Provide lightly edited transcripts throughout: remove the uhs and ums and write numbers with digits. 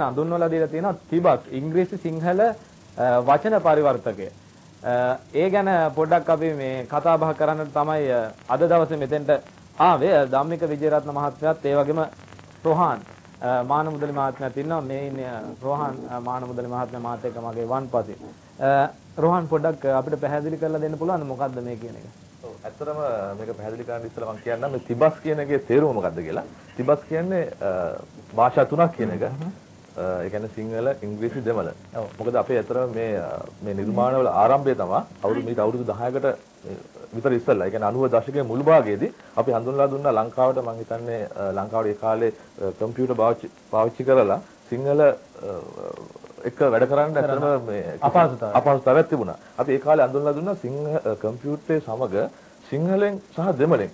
හඳුන්වලා දීලා තියෙනවා තිබස් ඉංග්‍රීසි සිංහල වචන පරිවර්තකය. ඒ ගැන පොඩ්ඩක් අපි මේ කතා බහ කරන්නට තමයි අද දවසේ මෙතෙන්ට ආවේ. ධම්මික විජේරත්න මහත්මයාත් ඒ වගේම රෝහන් මානමුදලි මහත්මයාත් ඉන්නවා. මේ ඉන්නේ රෝහන් මානමුදලි මහත්මයා මාත් එක්ක මගේ වන්පසි. රෝහන් පොඩ්ඩක් අපිට පැහැදිලි කරලා දෙන්න පුළුවන්ද මොකද්ද මේ කියන එක? ඔව් ඇත්තටම මේක පැහැදිලි කරන්න ඉස්සෙල්ලා මම කියන්නම් මේ තිබස් කියන එකේ තේරුම මොකද්ද කියලා. තිබස් කියන්නේ භාෂා තුනක් කියන එක. ඒ කියන්නේ සිංහල, ඉංග්‍රීසි, දෙමළ. මොකද අපේ ඇත්තටම මේ නිර්මාණවල ආරම්භය තමයි අවුරුදු 10කට විතර ඉස්සෙල්ලා. ඒ කියන්නේ 90 දශකයේ මුල් භාගයේදී අපි හඳුන්වලා දුන්නා ලංකාවට. මම හිතන්නේ ලංකාවට ඒ කාලේ කම්පියුටර් පාවිච්චි කරලා සිංහල එක වැඩ කරන්න ඇත්තටම මේ අපහසුතාවයක් තිබුණා. අපි ඒ කාලේ හඳුන්වලා දුන්නා කම්පියුටරේ සමග සිංහලෙන් සහ දෙමළෙන්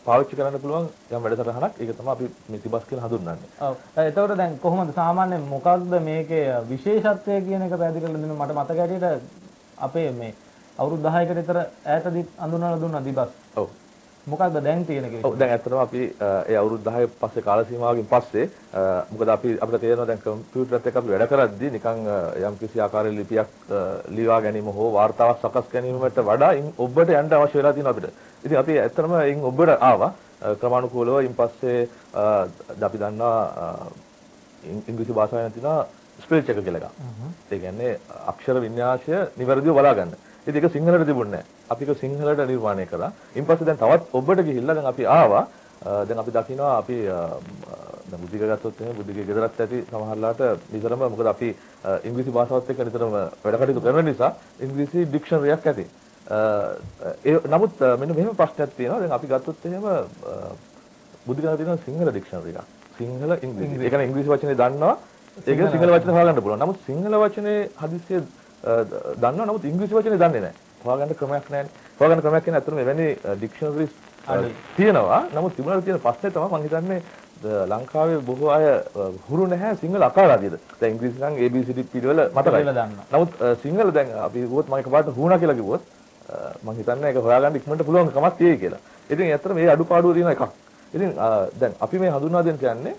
පාවිච්චි කරන්න පුළුවන් යම් වැඩසටහනක්. ඒක තමයි අපි මේ තිබස් කියලා හඳුන්වන්නේ. ඔව්. එතකොට දැන් කොහොමද සාමාන්‍යයෙන් මොකක්ද මේකේ විශේෂත්වය කියන එක පැහැදිලි කරලා දෙන්න. මට මතක හැටියට අපේ මේ අවුරුදු 10කට විතර ඈතදී හඳුන්වලා දුන්නා තිබස්. ඔව්. මොකක්ද දැන් තියෙන එක? ඔව් දැන් ඇත්තටම අපි ඒ අවුරුදු 10 පස්සේ කාල සීමාවකින් පස්සේ මොකද අපිට තේරෙනවා දැන් කම්පියුටරත් එක්ක අපි වැඩ කරද්දී නිකන් යම් කිසි ආකාරයේ ලිපියක් ලියවා ගැනීම හෝ වාර්තාවක් සකස් ගැනීමකට වඩා ඔබට යන්න අවශ්‍ය වෙලා තියෙනවා අපිට. ඉතින් අපි ඇත්තටම ඔබට ආවා ක්‍රමානුකූලව. ඉන් පස්සේ අපි දන්නවා ඉංග්‍රීසි භාෂාවෙන් තියෙනවා ස්පෙල් චෙක් කියලා එකක්. ඒ කියන්නේ අක්ෂර වින්‍යාසය නිවැරදිව බලා ගන්න. ඉතින් ඒක සිංහලට තිබුණේ නැහැ. අපි ඒක සිංහලට නිර්මාණය කළා. ඊට පස්සේ දැන් තවත් ඔබට ගිහිල්ලා දැන් අපි ආවා. දැන් අපි දකිනවා අපි දැන් බුද්ධික ගත්තොත් එහෙනම් බුද්ධිකේ ගෙදරත් ඇති සමහරලාට විතරම මොකද අපි ඉංග්‍රීසි භාෂාවත් එක්ක නිතරම වැඩ කටයුතු කරන නිසා ඉංග්‍රීසි ඩික්ෂනරියක් ඇති. නමුත් මෙන්න මෙහෙම ප්‍රශ්නයක් තියෙනවා. දැන් අපි ගත්තොත් එහෙම බුද්ධිකේ තියෙන සිංහල ඩික්ෂනරි එකක්. සිංහල ඉංග්‍රීසි. ඒ කියන්නේ ඉංග්‍රීසි වචනේ දන්නවා. ඒක සිංහල වචනේ හොයාගන්න පුළුවන්. නමුත් සිංහල වචනේ හදිස්සියේ දන්නවා. නමුත් ඉංග්‍රීසි වචනේ දන්නේ නැහැ. හොයාගන්න ක්‍රමයක් නැහැ. හොයාගන්න ක්‍රමයක් කියන්නේ අතන මෙවැනි ඩික්ෂනරිස් තියෙනවා. නමුත් තිබුණා තියෙන ප්‍රශ්නේ තමයි මම හිතන්නේ ලංකාවේ බොහෝ අය හුරු නැහැ සිංහල අකාරාදියද. දැන් ඉංග්‍රීසි නම් ABCD පිළිවෙල මතකයි. නමුත් සිංහල දැන් අපි කිව්වොත් මම එකපාරට හුණා කියලා කිව්වොත් මම හිතන්නේ ඒක හොයාගන්න ඉක්මනට පුළුවන් කමක් තියෙයි කියලා. ඉතින් ඇත්තට මේ අඩුපාඩුව තියෙන එකක්. ඉතින් දැන් අපි මේ හඳුන්වා දෙන්න කියන්නේ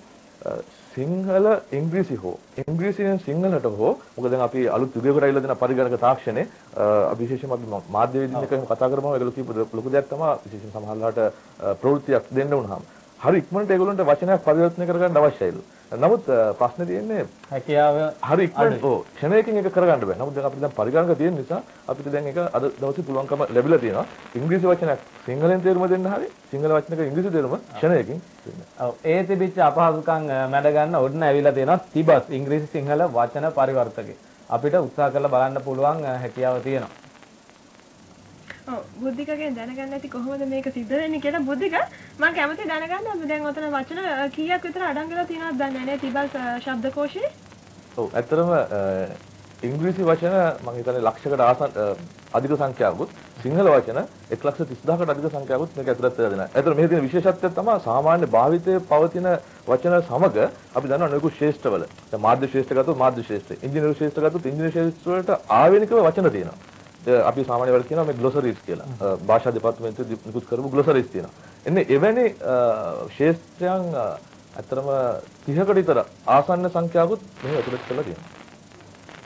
සිංහල ඉංග්‍රීසි හෝ ඉංග්‍රීසියෙන් සිංහලට හෝ මොකද දැන් අපි අලුත් යුගයකට ඇවිල්ලා දෙන පරිගණක තාක්ෂණය විශේෂයෙන්ම අපි මාධ්‍ය වේදිකා එක කතා කරපුවම ඒගොල්ලෝ කියපු ලොකු දෙයක් තමයි විශේෂයෙන් සමහරවිට ප්‍රවෘත්තියක් දෙන්න වුණාම හරි ඉක්මනට ඒගොල්ලන්ට වචනයක් පරිවර්තනය කරගන්න අවශ්‍යයිලු. නමුත් ප්‍රශ්නේ තියෙන්නේ හැකියාව හරි ඉක්මනට ක්ෂණයකින් ඒක කරගන්න බෑ. නමුත් දැන් අපිට දැන් පරිගණක තියෙන නිසා අපිට දැන් ඒක අද දවසේ පුළුවන්කම ලැබිලා තියෙනවා. ඉංග්‍රීසි වචනයක් සිංහලෙන් තේරුම දෙන්න හරි සිංහල වචනයක ඉංග්‍රීසි තේරුම ක්ෂණයකින් දෙන්න. ඔව් ඒ තිබිච්ච අපහසුකම් මැඩ ගන්න ඔන්න ඇවිල්ලා තියෙනවා තිබස් ඉංග්‍රීසි සිංහල වචන පරිවර්තකේ. අපිට උත්සාහ කරලා බලන්න පුළුවන් හැකියාව තියෙනවා. ඔව් බුද්ධිකගෙන් දැනගන්න ඇති කොහොමද මේක සිද්ධ වෙන්නේ කියලා. බුද්ධික මම කැමති දැනගන්න අපි දැන් ඔතන වචන කීයක් විතර අඩංගු වෙලා තියෙනවද දන්නේ නැහැ තිබස් ශබ්දකෝෂේ? ඔව් ඇත්තටම ඉංග්‍රීසි වචන මම හිතන්නේ ලක්ෂයකට අධික සංඛ්‍යාවකුත් සිංහල වචන 1,30,000කට අධික සංඛ්‍යාවකුත් මේක ඇතුළත් වෙලා දෙනවා. ඇත්තට මේකේ තියෙන විශේෂත්වය තමයි සාමාන්‍ය භාවිතයේ පවතින වචන සමග අපි දන්නවා නොයෙකුත් ශේෂ්ඨවල. දැන් මාධ්‍ය ශේෂ්ඨ ගත්තොත් මාධ්‍ය ශේෂ්ඨ, ඉංජිනේරු ශේෂ්ඨ ගත්තොත් ඉංජිනේරු ශේෂ්ඨ වලට ආවේනිකව වචන තියෙනවා. අපි සාමාන්‍ය වල කියනවා මේ ග්ලොසරිස් කියලා. භාෂා දෙපාර්තමේන්තුවේ නිකුත් කරපු ග්ලොසරිස් තියෙනවා. එන්නේ එවැනි ශේෂ්ත්‍රයන් ඇත්තටම 30කට විතර ආසන්න සංඛ්‍යාවකුත් මෙහි ඇතුළත් කරලා තියෙනවා.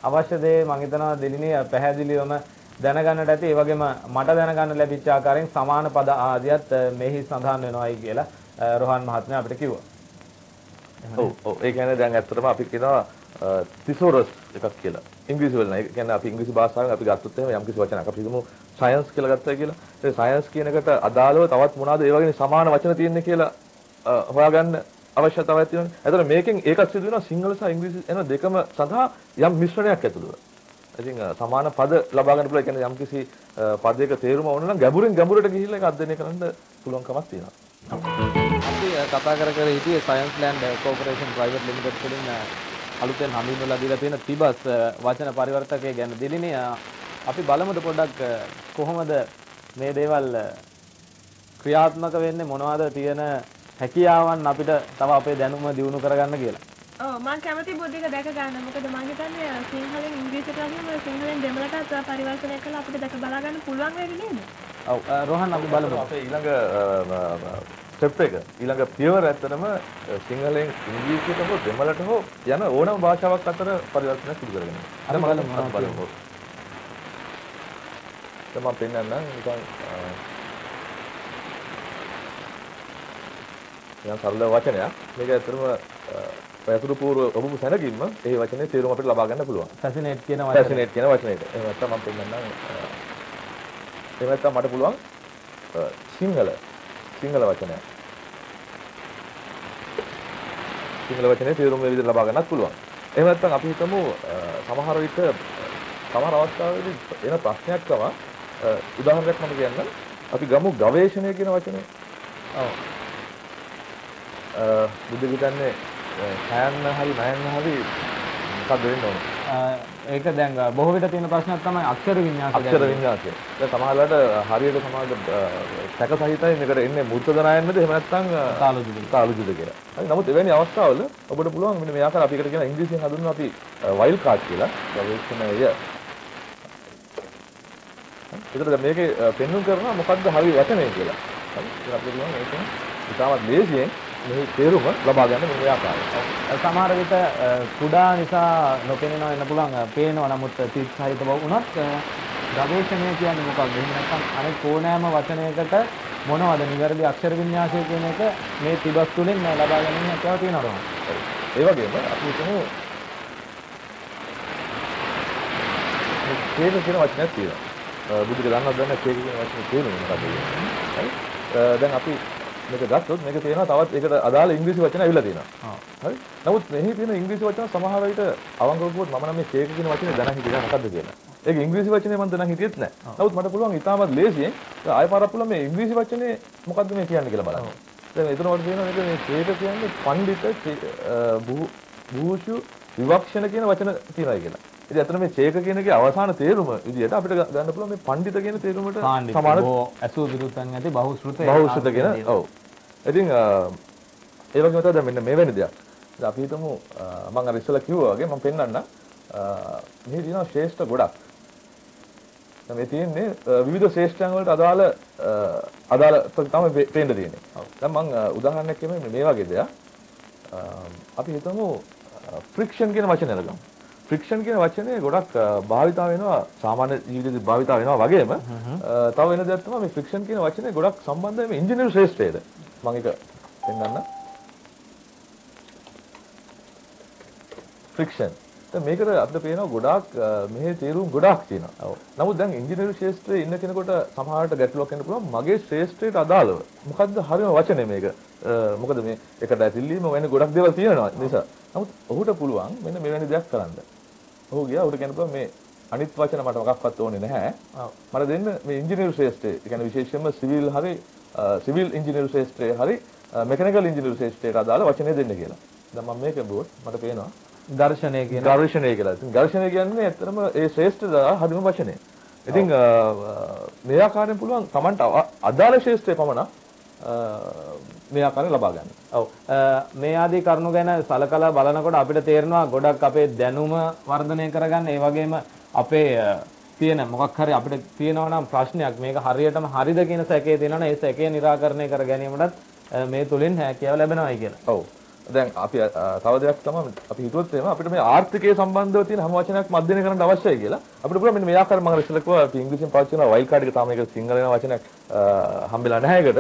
අවශ්‍ය දේ මම හිතනවා දෙලිනේ පැහැදිලිවම දැනගන්නට ඇති. ඒ වගේම මට දැනගන්න ලැබිච්ච ආකාරයෙන් සමාන පද ආදියත් මෙහි සඳහන් වෙනවායි කියලා රෝහන් මහත්මයා අපිට කිව්වා. ඔව් ඒ කියන්නේ දැන් ඇත්තටම අපි කියනවා තිසෝරස් එකක් කියලා. ඉංග්‍රීසි වල නෑ. ඒ කියන්නේ අපි ඉංග්‍රීසි භාෂාවෙන් අපි ගත්තොත් එහෙම යම් කිසි වචනයක් අපි හිතමු සයන්ස් කියලා ගත්තා කියලා. ඒ සයන්ස් කියන එකට අදාළව තවත් මොනවාද ඒ වගේ සමාන වචන තියෙන්නේ කියලා හොයාගන්න අවශ්‍යතාවයක් තියෙනවා. ඒතර මේකෙන් ඒකත් සිදු වෙනවා සිංහල සහ ඉංග්‍රීසි එන දෙකම සඳහා යම් මිශ්‍රණයක් ඇතුළුව. ඉතින් සමාන පද ලබා ගන්න පුළුවන්. ඒ කියන්නේ යම් කිසි පදයක තේරුම ඕන නම් ගැඹුරට ගිහිල්ලා ඒක අධ්‍යයනය කරන්න පුළුවන් කමක් තියෙනවා. අපි කතා කර හිටියේ science land corporation private limited වලින් අලුතෙන් හඳුන්වලා දීලා තියෙන තිබස් වචන පරිවර්තකය ගැන. දෙලිනේ අපි බලමුද පොඩ්ඩක් කොහොමද මේ දේවල් ක්‍රියාත්මක වෙන්නේ, මොනවද තියෙන හැකියාවන් අපිට තව අපේ දැනුම දියුණු කරගන්න කියලා. ඔව් මම කැමති බුද්ධික දැක ගන්න. මොකද මම හිතන්නේ සිංහලෙන් ඉංග්‍රීසියට වගේම සිංහලෙන් දෙමළටත් පරිවර්තනය කරලා අපිට දැක බලා ගන්න පුළුවන් වෙයි නේද? ඔව් රෝහන් අපි බලමු. අපේ ඊළඟ ස්ටෙප් එක. ඊළඟ පියවර ඇත්තටම සිංහලෙන් ඉංග්‍රීසියට හෝ දෙමළට හෝ යන ඕනම භාෂාවක් අතර පරිවර්තනයක් සිදු කරගෙන යනවා. අර බලමු. මම පෙන්නන්නම් නිකන් යම් සරල වචනයක්. මේක ඇත්තටම පැසුරු පූර්ව ඔබම සැනගින්ම ඒ වචනේ තේරුම අපිට ලබා ගන්න පුළුවන්. ෆැසිනේට් කියන වචනේ. ෆැසිනේට් කියන වචනේට. එහෙම නැත්නම් මම පෙන්නන්නම්. එහෙම නැත්නම් මට පුළුවන් සිංහල වචනය. සිංහල වචනේ තේරුම මේ විදිහට ලබා ගන්නත් පුළුවන්. එහෙම නැත්නම් අපි හිතමු සමහර විට සමහර අවස්ථාවලදී එන ප්‍රශ්නයක් තමයි උදාහරණයක් මම කියන්නම්. අපි ගමු ගවේෂණය කියන වචනේ. ඔව්. බුද්ධ හිතන්නේ හැයන්න හරි නයන්න හරි මොකක්ද වෙන්න ඕන? ඒක දැන් බොහෝ විට තියෙන ප්‍රශ්නයක් තමයි අක්ෂර වින්‍යාසය. අක්ෂර වින්‍යාසය. දැන් සමහරවිට හරියට සමහරවිට සැක සහිතයි මේකට එන්නේ මුර්තද නයන්නද එහෙම නැත්නම් තාලුජුද කියලා. හරි නමුත් එවැනි අවස්ථාවල ඔබට පුළුවන් මෙන්න මේ ආකාර අපි එකට කියන ඉංග්‍රීසියෙන් හඳුන්වන අපි වයිල්ඩ් කාඩ් කියලා ගවේෂණය. ඒකට දැන් මේකේ පෙන්වුම් කරනවා මොකද්ද හරි වචනේ කියලා. හරි ඒක අපිට පුළුවන් මේකෙන් ඉතාමත් ලේසියෙන් මේ තේරුම ලබා ගන්න මේ ආකාරය. සමහර විට කුඩා නිසා නොපෙනෙනවා වෙන්න පුළුවන්. පේනවා නමුත් තිත් සහිත බව වුණත් ගවේෂණය කියන්නේ මොකක්ද? එහෙම නැත්නම් අනෙක් ඕනෑම වචනයකට මොනවද නිවැරදි අක්ෂර වින්‍යාසය කියන එක මේ තිබස් තුලින් ලබා ගැනීම හැකියාව තියෙනවා. ඒ වගේම අපි හිතමු කේක කියන වචනයක් තියෙනවා. බුදුක දන්නවද දන්නේ කේක කියන වචනේ තේරුම මොකක්ද කියන්නේ? හරි. දැන් අපි මේක ගත්තොත් මේක තියෙනවා තවත් ඒකට අදාළ ඉංග්‍රීසි වචන ඇවිල්ලා තියෙනවා. හරි. නමුත් මෙහි තියෙන ඉංග්‍රීසි වචන සමහර විට අවංකව කිව්වොත් මම නම් මේ කේක කියන වචනේ දැන හිටියේ මොකද්ද කියලා. ඒක ඉංග්‍රීසි වචනේ මම දැන හිටියෙත් නැහැ. නමුත් මට පුළුවන් ඉතාමත් ලේසියෙන් ආයෙ පාරක් පුළුවන් මේ ඉංග්‍රීසි වචනේ මොකද්ද මේ කියන්නේ කියලා බලන්න. දැන් එතනවට තියෙනවා මේක මේ කේක කියන්නේ පඬිත භූෂු විවක්ෂණ කියන වචන තියෙනවා කියලා. ඉතින් අතන මේ චේක කියන එකේ අවසාන තේරුම විදියට අපිට ගන්න පුළුවන් මේ පඬිත කියන තේරුමට සමාන අසු විරුද්ධන් ඇති බහුශ්‍රුත කියන. ඔව්. ඉතින් ඒ වගේම තමයි මෙන්න මේ වෙන දෙයක්. දැන් අපි හිතමු මම අර ඉස්සෙල්ලා කිව්වා වගේ මම පෙන්නන්න මේ තියෙනවා ශ්‍රේෂ්ඨ ගොඩක්. දැන් මේ තියෙන්නේ විවිධ ශ්‍රේෂ්ඨයන් වලට අදාළ තමයි පේන්න තියෙන්නේ. දැන් මම උදාහරණයක් කියමු මේ වගේ දෙයක්. අපි හිතමු ෆ්‍රික්ෂන් කියන වචනය අරගමු. ෆ්‍රික්ෂන් කියන වචනේ ගොඩක් භාවිතා වෙනවා සාමාන්‍ය ජීවිතේදී භාවිතා වෙනවා වගේම තව වෙන දෙයක් තමයි මේ ෆ්‍රික්ෂන් කියන වචනේ ගොඩක් සම්බන්ධ මේ ඉංජිනේරු ශ්‍රේෂ්ඨයේද මම ඒක පෙන්නන්න ෆ්‍රික්ෂන් දැන් මේකට අපිට පේනවා ගොඩාක් මෙහි තේරුම් ගොඩාක් තියෙනවා. නමුත් දැන් ඉංජිනේරු ශ්‍රේෂ්ඨයේ ඉන්න කෙනෙකුට සමහරට ගැටලුවක් එන්න පුළුවන් මගේ ශ්‍රේෂ්ඨයට අදාළව මොකද්ද හරියම වචනේ මේක මොකද මේ එකට ඇතිල්ලීම වෙන ගොඩක් දේවල් තියෙනවා නිසා. නමුත් ඔහුට පුළුවන් මෙන්න මෙවැනි දෙයක් කරන්න. ඔහු ගියා උඩ කියනකොට මේ අනිත් වචන මට මොකක්වත් ඕනේ නැහැ. මට දෙන්න මේ ඉංජිනේරු ශ්‍රේෂ්ඨය. ඒ කියන්නේ විශේෂයෙන්ම සිවිල් ඉංජිනේරු ශ්‍රේෂ්ඨය හරි මෙකැනිකල් ඉංජිනේරු ශ්‍රේෂ්ඨයට අදාළ වචනේ දෙන්න කියලා. දැන් මම මේක බොත් මට පේනවා දර්ශනය කියලා. ඉතින් දර්ශනය කියන්නේ ඇත්තටම ඒ ශ්‍රේෂ්ඨ හරිම වචනේ. ඉතින් මේ ආකාරයෙන් පුළුවන් Tamanට අදාළ ශ්‍රේෂ්ඨය පමණ මේ ආකාරයෙන් ලබා ගන්න. ඔව්. මේ ආදී කරුණු ගැන සලකලා බලනකොට අපිට තේරෙනවා ගොඩක් අපේ දැනුම වර්ධනය කරගන්න ඒ වගේම අපේ තියෙන මොකක් හරි අපිට තියෙනවා නම් ප්‍රශ්නයක් මේක හරියටම හරිද කියන සැකේ තියෙනවනේ ඒ සැකේ निराකරණය කර ගැනීමටත් මේ තුලින් හැකියාව ලැබෙනවායි කියලා. ඔව්. දැන් අපි තව දෙයක් තමයි අපි හිතුවොත් එහෙම අපිට මේ ආර්ථිකයේ සම්බන්ධව තියෙන හැම වචනයක්ම අධ්‍යයනය කරන්න අවශ්‍යයි කියලා. අපිට පුළුවන් මෙන්න මේ ආකාරයෙන් මම ඉස්සෙල්ලා කිව්වා අපි ඉංග්‍රීසියෙන් පාවිච්චි කරන වයිල් කාඩ් එක තාම මේක සිංහල වෙන වචනයක් හම්බෙලා නැහැ ඒකට.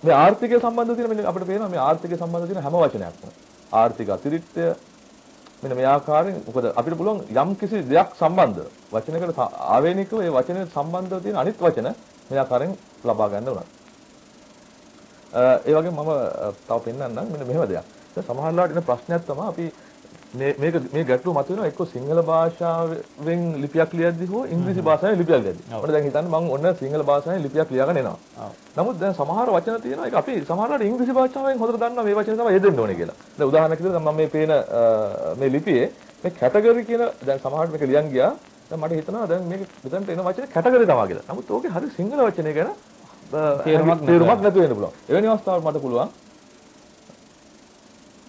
මේ ආර්ථිකයේ සම්බන්ධව තියෙන මෙන්න අපිට පේනවා මේ ආර්ථිකයේ සම්බන්ධව තියෙන හැම වචනයක්ම. ආර්ථික අතිරික්තය මෙන්න මේ ආකාරයෙන් මොකද අපිට පුළුවන් යම් කිසි දෙයක් සම්බන්ධ වචනයකට ආවේනිකව ඒ වචනේ සම්බන්ධව තියෙන අනිත් වචන මේ ආකාරයෙන් ලබා ගන්න උනා. ඒ වගේම මම තව පෙන්නන්නම් මෙන්න මෙහෙම දෙයක්. දැන් සමහරවිට එන ප්‍රශ්නයක් තමයි අපි මේ ගැටලුව මතුවෙනවා එක්ක සිංහල භාෂාවෙන් ලිපියක් ලියද්දී හෝ ඉංග්‍රීසි භාෂාවෙන් ලිපියක් ලියද්දී. මම දැන් හිතන්නේ මම ඔන්න සිංහල භාෂාවෙන් ලිපියක් ලියාගෙන එනවා. නමුත් දැන් සමහර වචන තියෙනවා ඒක අපි සමහරවිට ඉංග්‍රීසි භාෂාවෙන් හොඳට දන්නවා මේ වචනේ තමයි යෙදෙන්න ඕනේ කියලා. දැන් උදාහරණයක් විදිහට මම මේ පේන මේ ලිපියේ මේ කැටගරි කියන දැන් සමහරවිට මේක ලියන් ගියා. දැන් මට හිතෙනවා දැන් මේක මෙතනට එන වචනේ කැටගරි තමයි කියලා. නමුත් ඕකේ හරි සිංහල වචනේ ගැන තේරුමක් නැතුව වෙන්න පුළුවන්. එවැනි අවස්ථාවල මට පුළුවන්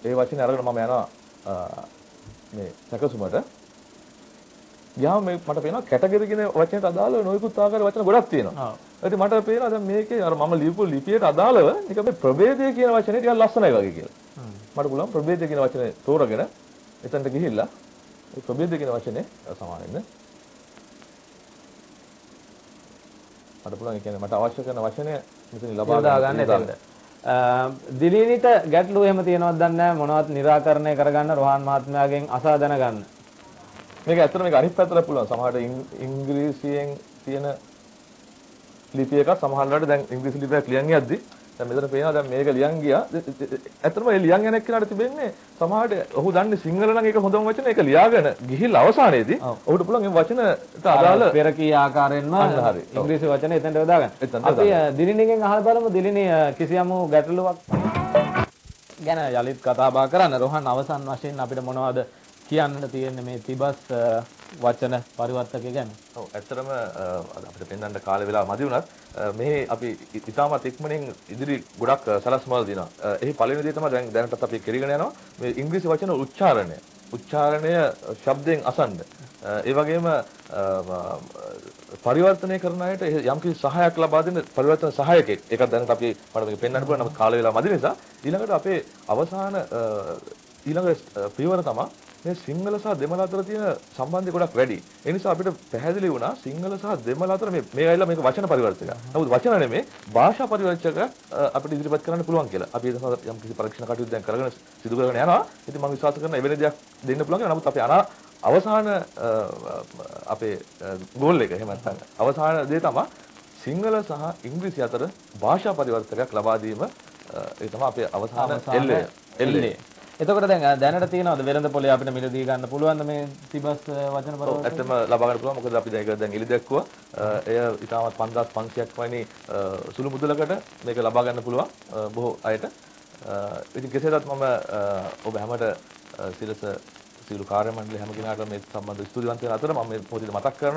ඒ වචනේ අරගෙන මම යනවා මේ සැකසුමට ගියාම මේ මට පේනවා කැටගරි කියන වචනයට අදාළව නොයෙකුත් ආකාර වචන ගොඩක් තියෙනවා. ඉතින් මට පේනවා දැන් මේකේ අර මම ලියපු ලිපියට අදාළව නිකන් මේ ප්‍රභේදය කියන වචනේ ටිකක් ලස්සනයි වගේ කියලා. මට පුළුවන් ප්‍රභේදය කියන වචනේ තෝරගෙන එතනට ගිහිල්ලා මේ ප්‍රභේදය කියන වචනේ සමාන වෙන්න. මට පුළුවන් ඒ කියන්නේ මට අවශ්‍ය කරන වචනය මෙතන ලබා ගන්න එතනට. දිලීනිට ගැටලු එහෙම තියෙනවද දන්නේ නැහැ මොනවත් निराකරණය කරගන්න රෝහන් මහත්මයාගෙන් අසා දැනගන්න. මේක ඇත්තට මේක අනිත් පැත්තට පුළුවන්. සමහරට ඉංග්‍රීසියෙන් තියෙන ලිපි එකක් සමහරවිට දැන් ඉංග්‍රීසි ලිපියක් ලියන් යද්දි දැන් මෙතන පේනවා දැන් මේක ලියන් ගියා. ඇත්තටම ඒ ලියන් යන එක්කනට තිබෙන්නේ සමහරට ඔහු දන්නේ සිංහල නම් ඒක හොඳම වචන ඒක ලියාගෙන ගිහිල්ලා අවසානයේදී ඔහුට පුළුවන් මේ වචනට අදාළ පෙර කී ආකාරයෙන්ම ඉංග්‍රීසි වචන එතනට යොදා ගන්න. අපි දිලිනිගෙන් අහලා බලමු දිලිනි කිසියම් ගැටලුවක් ගැන යලිත් කතා බහ කරන්න. රෝහන් අවසන් වශයෙන් අපිට මොනවද කියන්නට තියෙන්නේ මේ තිබස් වචන පරිවර්තකය ගැන? ඔව් ඇත්තටම අපිට පෙන්වන්න කාලය වෙලා මදි වුණත් මේ අපි ඉතාමත් ඉක්මනින් ඉදිරි ගොඩක් සලස්මවල දිනවා. එහි පළවෙනි දේ තමයි දැනටත් අපි කරගෙන යනවා මේ ඉංග්‍රීසි වචන උච්චාරණය ශබ්දයෙන් අසන්න. ඒ වගේම පරිවර්තනය කරන අයට යම්කිසි සහායක් ලබා දෙන්න පරිවර්තන සහායකෙක්. ඒකත් දැනට අපි මට මේක පෙන්වන්න පුළුවන්. නමුත් කාලය වෙලා මදි නිසා ඊළඟට අපේ අවසාන ඊළඟ පියවර තමයි මේ සිංහල සහ දෙමළ අතර තියෙන සම්බන්ධය ගොඩක් වැඩි. ඒ නිසා අපිට පැහැදිලි වුණා සිංහල සහ දෙමළ අතර මේ ඇවිල්ලා මේක වචන පරිවර්තකයක්. නමුත් වචන නෙමෙයි භාෂා පරිවර්තකයක් අපිට ඉදිරිපත් කරන්න පුළුවන් කියලා. අපි ඒක යම් කිසි පරීක්ෂණ කටයුතු දැන් කරගෙන සිදු කරගෙන යනවා. ඉතින් මම විශ්වාස කරනවා එවැනි දෙයක් දෙන්න පුළුවන් කියලා. නමුත් අපි අවසාන අපේ ගෝල් එක එහෙම නැත්නම් අවසාන දේ තමයි සිංහල සහ ඉංග්‍රීසි අතර භාෂා පරිවර්තකයක් ලබා දීම. ඒ තමයි අපේ අවසාන එල්ලේ. එතකොට දැන් දැනට තියෙනවද වෙළඳ පොලේ අපිට මිලදී ගන්න පුළුවන්ද මේ තිබස් වචන පරිවර්තන? ඔව් ඇත්තම ලබා ගන්න පුළුවන්. මොකද අපි දැන් එලි දැක්කුවා. එය ඉතාමත් 5500ක් වයිනි සුළු මුදලකට මේක ලබා ගන්න පුළුවන් බොහෝ අයට. ඉතින් කෙසේවත් මම ඔබ හැමට සියලු කාර්ය මණ්ඩලය හැම කෙනාටම මේ සම්බන්ධ ස්තුතිවන්ත වෙන අතර මම මේ පොතේ මතක් කරනවා